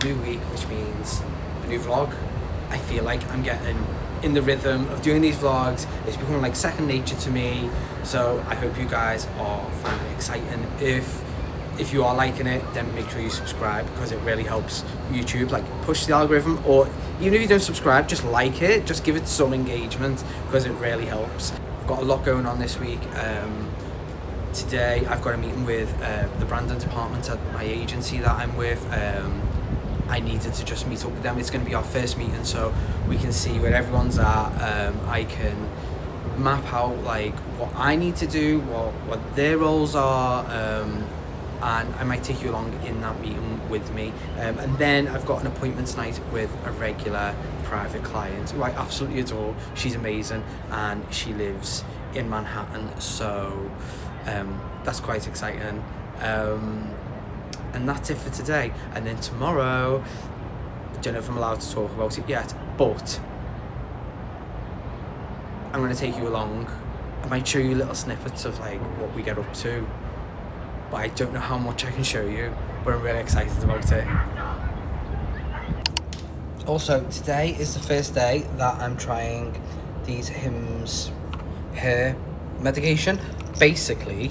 new week, which means a new vlog. I feel like I'm getting in the rhythm of doing these vlogs. It's becoming like second nature to me, so I hope you guys are finding it exciting. If you are liking it, then make sure you subscribe, because it really helps YouTube like push the algorithm. Or even if you don't subscribe, just like it, just give it some engagement, because it really helps. I've got a lot going on this week. Today I've got a meeting with the branding department at my agency that I'm with. I needed to just meet up with them. It's going to be our first meeting, so we can see where everyone's at. I can map out like what I need to do, what their roles are, and I might take you along in that meeting with me. And then I've got an appointment tonight with a regular private client who I absolutely adore. She's amazing, and she lives in Manhattan, so that's quite exciting. And that's it for today. And then tomorrow, I don't know if I'm allowed to talk about it yet, but I'm going to take you along. I might show you little snippets of like what we get up to, but I don't know how much I can show you, but I'm really excited about it. Also, today is the first day that I'm trying these Hims hair medication. Basically,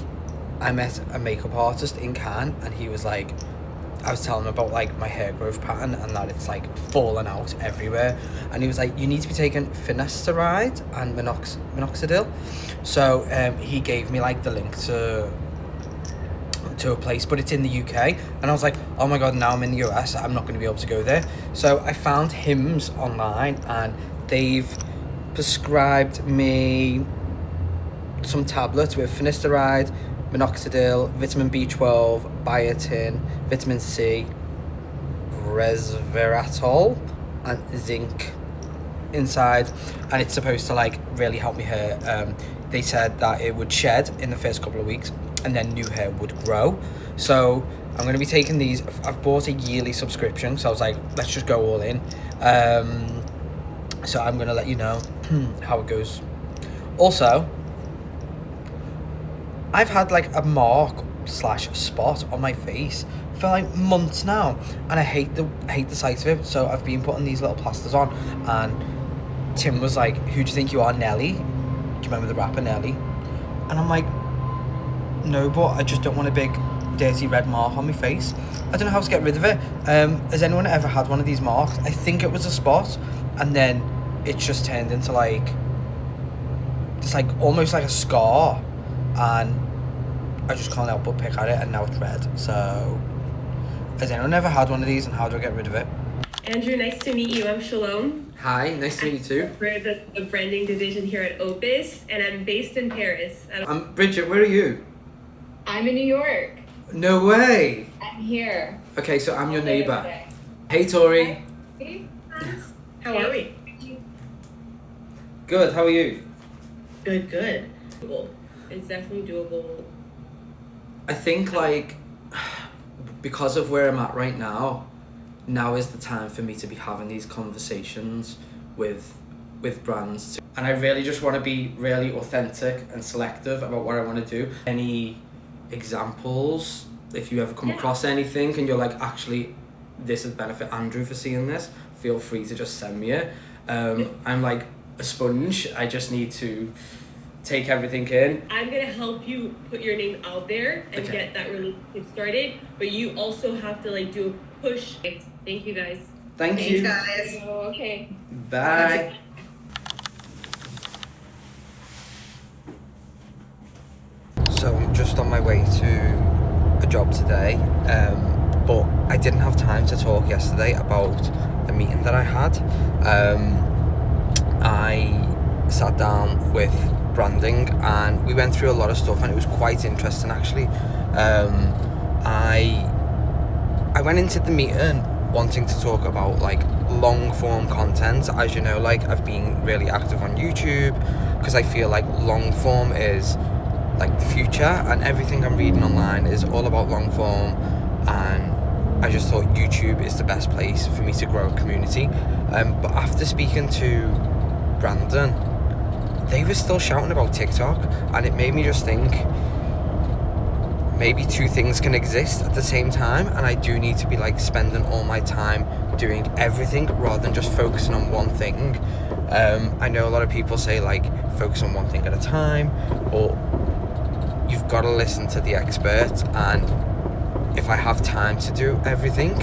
I met a makeup artist in Cannes, and he was like, I was telling him about like my hair growth pattern and that it's like falling out everywhere, and he was like, you need to be taking finasteride and minoxidil. So he gave me like the link to a place, but it's in the UK, and I was like, oh my god, now I'm in the US, I'm not going to be able to go there. So I found Hims online, and they've prescribed me some tablets with finasteride, minoxidil, vitamin B12, biotin, vitamin C, resveratrol, and zinc inside, and it's supposed to like really help me hair. They said that it would shed in the first couple of weeks, and then new hair would grow. So I'm going to be taking these. I've bought a yearly subscription, so I was like, let's just go all in. So I'm going to let you know how it goes. Also, I've had like a mark / spot on my face for like months now, and I hate the sight of it. So I've been putting these little plasters on, and Tim was like, who do you think you are, Nelly? Do you remember the rapper Nelly? And I'm like, no, but I just don't want a big dirty red mark on my face. I don't know how to get rid of it. Has anyone ever had one of these marks? I think it was a spot, and then it's just turned into like, it's like almost like a scar, and I just can't help but pick at it, and now it's red. So has anyone ever had one of these, and how do I get rid of it? Andrew, nice to meet you. I'm Shalom. Hi, nice to meet you too. We're the branding division here at Opus, and I'm based in Paris. Bridget, where are you? I'm in New York. No way. I'm here. Okay, so I'm your neighbor. Hey, Tori. Hey. How are we? Good, how are you? Good, good. It's definitely doable. I think like, because of where I'm at right now is the time for me to be having these conversations with brands. And I really just want to be really authentic and selective about what I want to do. Any examples, if you ever come across anything and you're like, actually, this would benefit Andrew for seeing this, feel free to just send me it. I'm like a sponge. I just need to take everything in. I'm gonna help you put your name out there and get that relationship started, but you also have to like do a push. Thank you guys. Thanks you guys. Oh, okay. Bye. So I'm just on my way to a job today, but I didn't have time to talk yesterday about the meeting that I had. I sat down with branding, and we went through a lot of stuff, and it was quite interesting actually. I went into the meeting wanting to talk about like long form content. As you know, like I've been really active on YouTube because I feel like long form is like the future, and everything I'm reading online is all about long form, and I just thought YouTube is the best place for me to grow a community. But after speaking to Brandon, they were still shouting about TikTok, and it made me just think, maybe two things can exist at the same time, and I do need to be like spending all my time doing everything rather than just focusing on one thing. I know a lot of people say like focus on one thing at a time, but you've got to listen to the experts, and if I have time to do everything,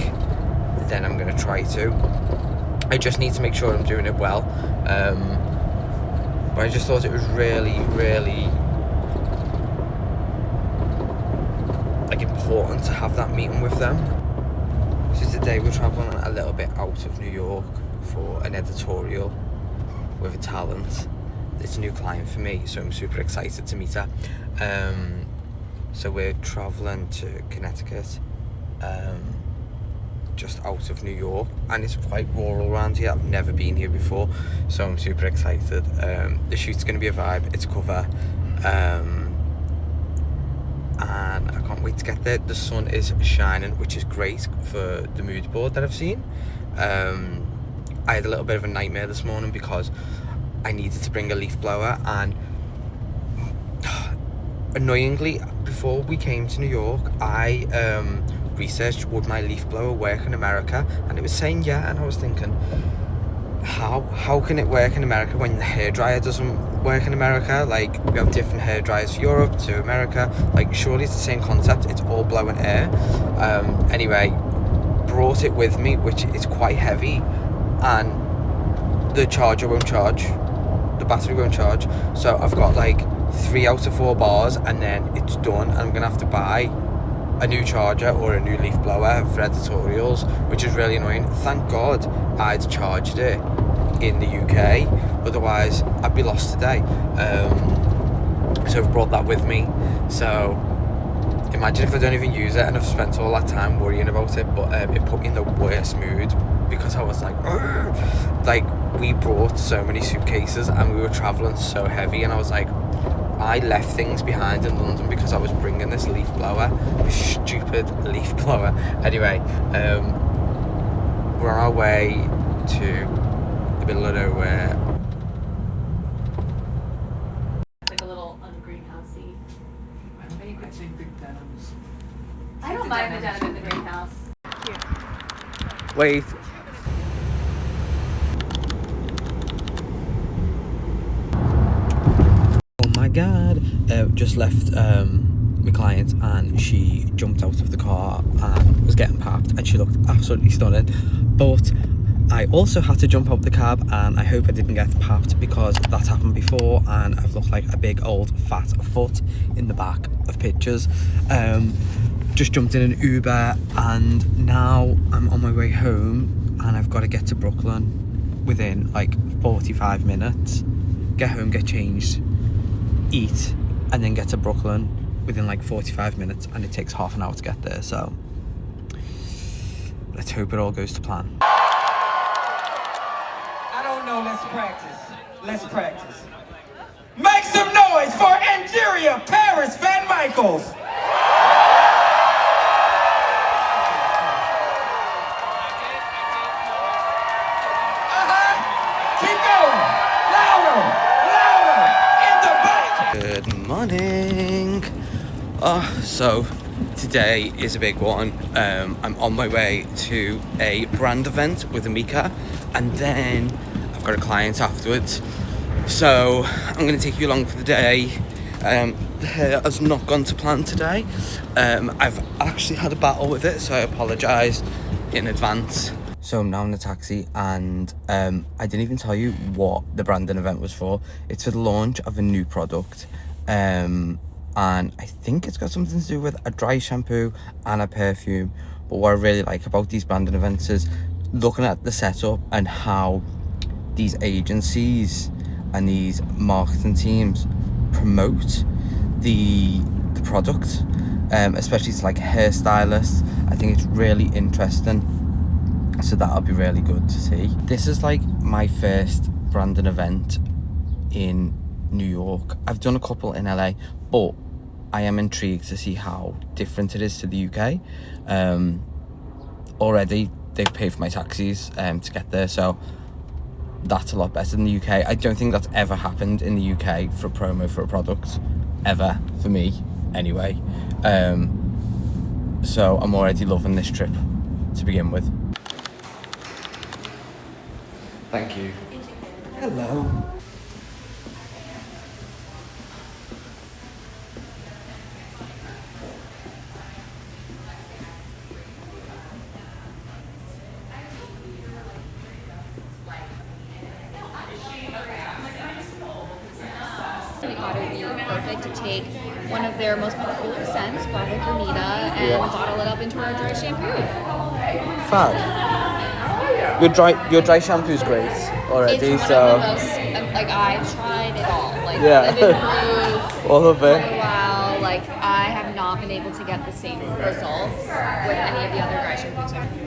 then I'm going to try to. I just need to make sure I'm doing it well. But I just thought it was really like important to have that meeting with them. So today we're traveling a little bit out of New York for an editorial with a talent. It's a new client for me, so I'm super excited to meet her. So we're traveling to Connecticut, just out of New York, and it's quite rural around here. I've never been here before, so I'm super excited. The shoot's going to be a vibe. It's a cover, and I can't wait to get there. The sun is shining, which is great for the mood board that I've seen. I had a little bit of a nightmare this morning because I needed to bring a leaf blower, and annoyingly, before we came to New York, I researched would my leaf blower work in America, and it was saying yeah, and I was thinking, how can it work in America when the hairdryer doesn't work in America? Like, we have different hairdryers for Europe to America. Like, surely it's the same concept, it's all blowing air. Anyway, brought it with me, which is quite heavy, and the charger won't charge, the battery won't charge, so I've got like 3 out of 4 bars, and then it's done, and I'm gonna have to buy a new charger or a new leaf blower for editorials, which is really annoying. Thank God I'd charged it in the UK, otherwise I'd be lost today. So I've brought that with me. So imagine if I don't even use it and I've spent all that time worrying about it. But it put me in the worst mood because I was like, "Argh!" Like, we brought so many suitcases and we were traveling so heavy, and I was like, I left things behind in London because I was bringing this leaf blower, this stupid leaf blower. Anyway, we're on our way to the middle of nowhere. It's like a little ungreenhousey. I think the denims. I don't mind the denim in the greenhouse. Wait. Oh my god, just left my client, and she jumped out of the car and was getting papped, and she looked absolutely stunning. But I also had to jump out the cab, and I hope I didn't get papped because that's happened before, and I've looked like a big old fat foot in the back of pictures. Just jumped in an Uber, and now I'm on my way home, and I've got to get to Brooklyn within like 45 minutes. Get home, get changed, eat, and then get to Brooklyn within like 45 minutes, and it takes half an hour to get there. So let's hope it all goes to plan. I don't know, let's practice. Let's practice. Make some noise for Angeria Paris Van Michaels. Keep going. Louder. Louder. In the bike. Good morning. So today is a big one. I'm on my way to a brand event with Amika, and then I've got a client afterwards. So I'm going to take you along for the day. The hair has not gone to plan today. I've actually had a battle with it, so I apologise in advance. So I'm now in a taxi, and I didn't even tell you what the branding event was for. It's for the launch of a new product, and I think it's got something to do with a dry shampoo and a perfume. But what I really like about these branding events is looking at the setup and how these agencies and these marketing teams promote the product, especially to like hairstylists. I think it's really interesting, so that'll be really good to see. This is like my first branding event in New York. I've done a couple in LA, but I am intrigued to see how different it is to the UK. Already they've paid for my taxis to get there, so that's a lot better than the UK. I don't think that's ever happened in the UK for a promo for a product, ever, for me anyway. So I'm already loving this trip to begin with. Thank you. Hello. We thought it would be perfect to take one of their most popular scents, Guava Granita, and bottle it up into our dry shampoo. Fab. Your dry shampoo's great already, It's one of the most, like, I've tried it all. Like, living proof, all of it. wow, like, I have not been able to get the same results with any of the other dry shampoos I've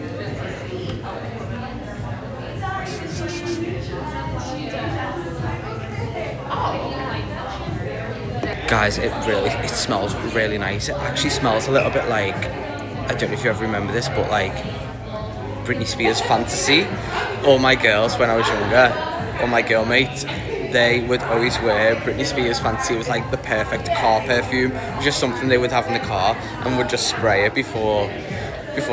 Guys, it smells really nice. It actually smells a little bit like, I don't know if you ever remember this, but like Britney Spears Fantasy. All my girls when I was younger, all my girl mates, they would always wear Britney Spears Fantasy. It was like the perfect car perfume. It was just something they would have in the car and would just spray it before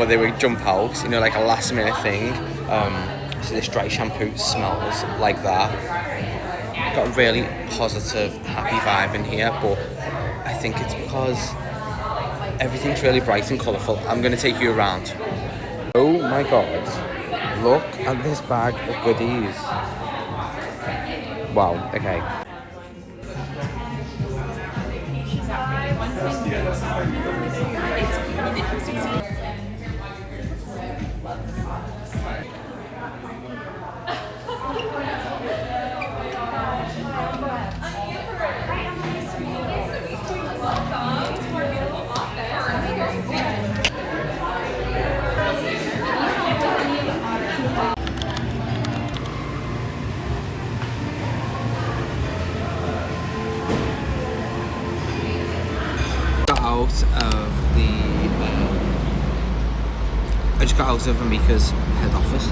they would jump out, you know, like a last minute thing. So this dry shampoo smells like that. Got a really positive, happy vibe in here, but I think it's because everything's really bright and colourful. I'm going to take you around. Oh my god, look at this bag of goodies. Wow, okay. I just got out of Amika's head office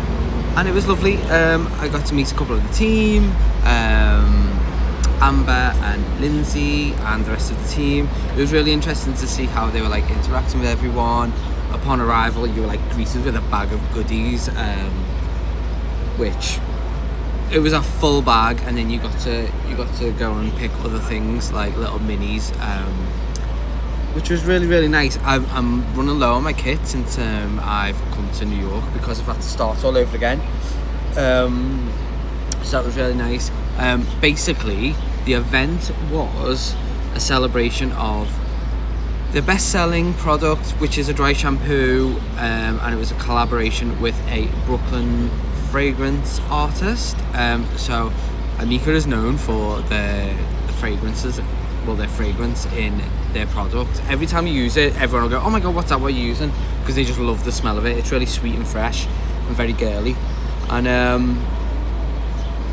and it was lovely. I got to meet a couple of the team, Amber and Lindsay and the rest of the team. It was really interesting to see how they were like interacting with everyone. Upon arrival, you were like greeted with a bag of goodies, which it was a full bag, and then you got to go and pick other things like little minis, which was really, really nice. I'm running low on my kit since I've come to New York because I've had to start all over again. So that was really nice. Basically, the event was a celebration of the best-selling product, which is a dry shampoo, and it was a collaboration with a Brooklyn fragrance artist. So Amika is known for their fragrances, well, their fragrance in their product. Every time you use it, everyone will go, oh my god, what's that, what are you using? Because they just love the smell of it. It's really sweet and fresh and very girly. And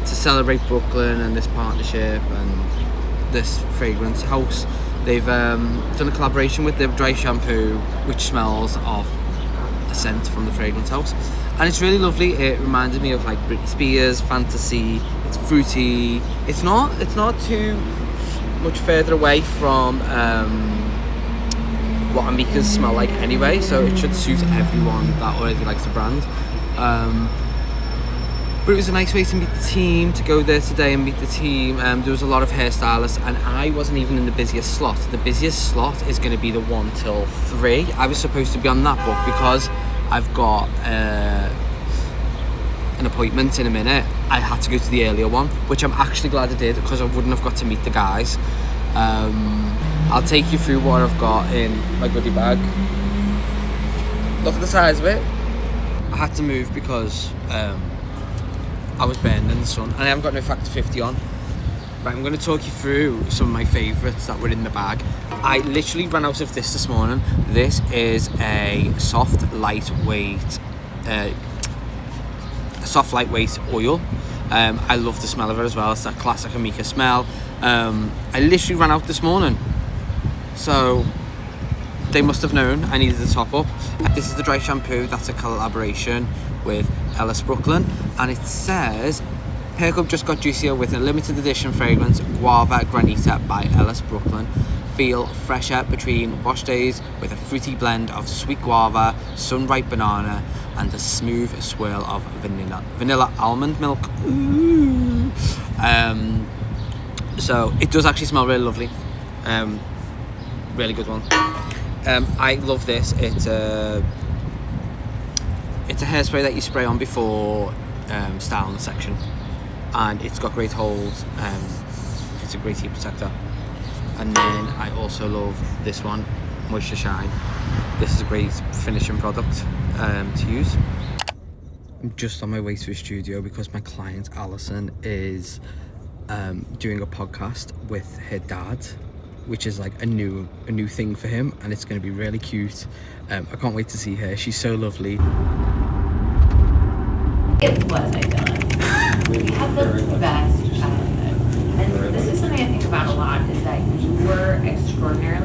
to celebrate Brooklyn and this partnership and this fragrance house, they've done a collaboration with the dry shampoo, which smells of a scent from the fragrance house, and it's really lovely. It reminded me of like Britney Spears Fantasy. It's fruity. It's not too much further away from what Amika's smell like anyway, so it should suit everyone that already likes the brand. But it was a nice way to meet the team, to go there today and meet the team. There was a lot of hairstylists, and I wasn't even in the busiest slot. The busiest slot is going to be the 1 till 3. I was supposed to be on that, but because I've got an appointment in a minute, I had to go to the earlier one, which I'm actually glad I did, because I wouldn't have got to meet the guys. I'll take you through what I've got in my goodie bag. Look at the size of it. I had to move because I was burning in the sun, and I haven't got no Factor 50 on. Right, I'm going to talk you through some of my favourites that were in the bag. I literally ran out of this morning. This is a soft lightweight oil. I love the smell of it as well. It's that classic Amika smell. I literally ran out this morning, so they must have known I needed to top up. This is the dry shampoo. That's a collaboration with Ellis Brooklyn, and it says Perk Up just got juicier with a limited edition fragrance, Guava Granita by Ellis Brooklyn. feel fresher between wash days with a fruity blend of sweet guava, sun-ripe banana, and a smooth swirl of vanilla almond milk. Ooh. So it does actually smell really lovely. Really good one. I love this. It's a hairspray that you spray on before styling the section, and it's got great hold. It's a great heat protector. And then I also love this one, Moisture Shine. This is a great finishing product to use. I'm just on my way to a studio because my client Allison is doing a podcast with her dad, which is like a new thing for him, and it's going to be really cute. I can't wait to see her. She's so lovely. It was idyllic. We had the best childhood. And this is something I think about a lot, is that you were extraordinary